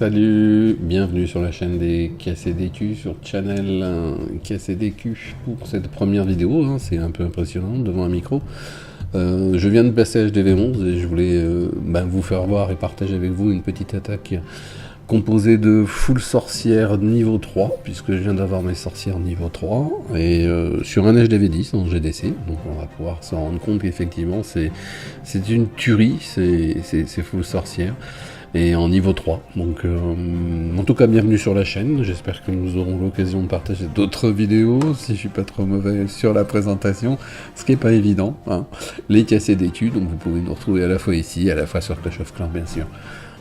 Salut, bienvenue sur la chaîne des KCDQ, sur Channel KCDQ pour cette première vidéo, hein, c'est un peu impressionnant devant un micro. Je viens de passer HDV11 et je voulais vous faire voir et partager avec vous une petite attaque composée de full sorcière niveau 3, puisque je viens d'avoir mes sorcières niveau 3, et sur un HDV10 en GDC, donc on va pouvoir se rendre compte qu'effectivement c'est une tuerie, c'est full sorcière. Et en niveau 3, donc en tout cas bienvenue sur la chaîne, j'espère que nous aurons l'occasion de partager d'autres vidéos, si je suis pas trop mauvais sur la présentation, ce qui est pas évident, hein. Les KCDQ, donc vous pouvez nous retrouver à la fois ici, à la fois sur Clash of Clans bien sûr.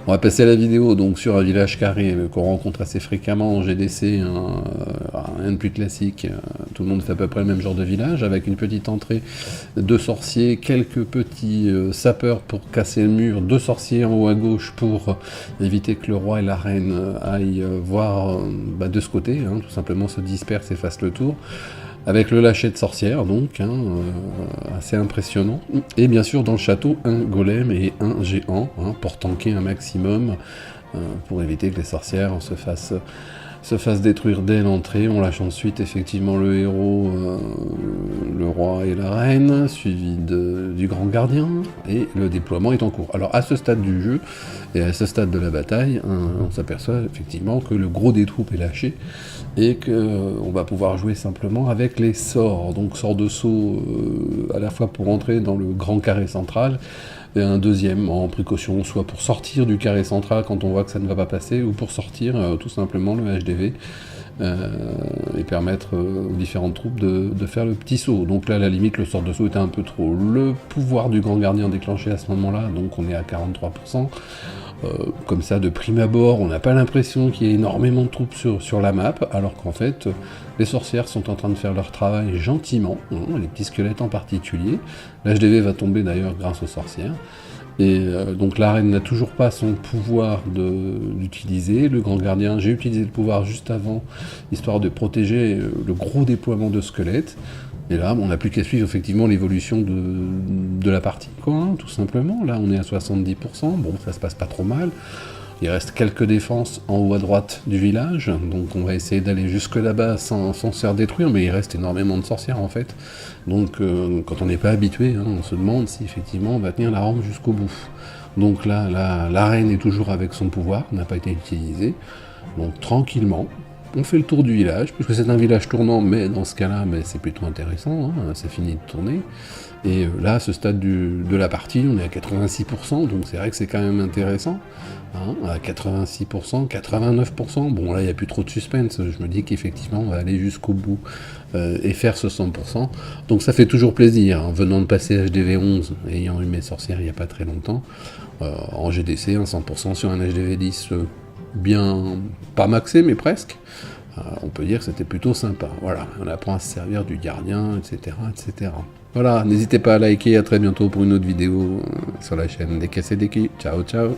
On va passer à la vidéo donc sur un village carré qu'on rencontre assez fréquemment en GDC, rien de plus classique, tout le monde fait à peu près le même genre de village, avec une petite entrée de sorciers, quelques petits sapeurs pour casser le mur, 2 sorciers en haut à gauche pour éviter que le roi et la reine aillent voir de ce côté, hein, tout simplement se dispersent et fassent le tour. Avec le lâcher de sorcières, donc, assez impressionnant. Et bien sûr, dans le château, un golem et un géant, pour tanker un maximum, pour éviter que les sorcières se fassent détruire dès l'entrée. On lâche ensuite, effectivement, le héros, le roi et la reine, suivi du grand gardien, et le déploiement est en cours. Alors, à ce stade du jeu, et à ce stade de la bataille, on s'aperçoit, effectivement, que le gros des troupes est lâché, et qu'on va pouvoir jouer simplement avec les sorts, donc sort de saut à la fois pour entrer dans le grand carré central, et un deuxième en précaution, soit pour sortir du carré central quand on voit que ça ne va pas passer, ou pour sortir tout simplement le HDV, et permettre aux différentes troupes de faire le petit saut. Donc là, à la limite, le sort de saut était un peu trop. Le pouvoir du grand gardien déclenché à ce moment-là, donc on est à 43%. Comme ça, de prime abord, on n'a pas l'impression qu'il y ait énormément de troupes sur la map, alors qu'en fait, les sorcières sont en train de faire leur travail gentiment, les petits squelettes en particulier. L'HDV va tomber d'ailleurs grâce aux sorcières. Et donc la reine n'a toujours pas son pouvoir d'utiliser. Le grand gardien, j'ai utilisé le pouvoir juste avant, histoire de protéger le gros déploiement de squelettes. Et là, on n'a plus qu'à suivre effectivement l'évolution de la partie, quoi, tout simplement. Là, on est à 70%, bon, ça se passe pas trop mal. Il reste quelques défenses en haut à droite du village, donc on va essayer d'aller jusque là-bas sans se faire détruire, mais il reste énormément de sorcières en fait. Donc quand on n'est pas habitué, on se demande si effectivement on va tenir la rampe jusqu'au bout. Donc là, la reine est toujours avec son pouvoir, n'a pas été utilisé, donc tranquillement. On fait le tour du village, puisque c'est un village tournant, mais dans ce cas-là, c'est plutôt intéressant, c'est fini de tourner. Et là, à ce stade de la partie, on est à 86%, donc c'est vrai que c'est quand même intéressant. À 86%, 89%, bon là, il n'y a plus trop de suspense, je me dis qu'effectivement, on va aller jusqu'au bout et faire ce 100%. Donc ça fait toujours plaisir, venant de passer HDV11, ayant eu mes sorcières il n'y a pas très longtemps, en GDC, 100% sur un HDV10, bien, pas maxé, mais presque. On peut dire que c'était plutôt sympa. Voilà, on apprend à se servir du gardien, etc., etc. Voilà, n'hésitez pas à liker, à très bientôt pour une autre vidéo sur la chaîne des KCDQ. Ciao, ciao.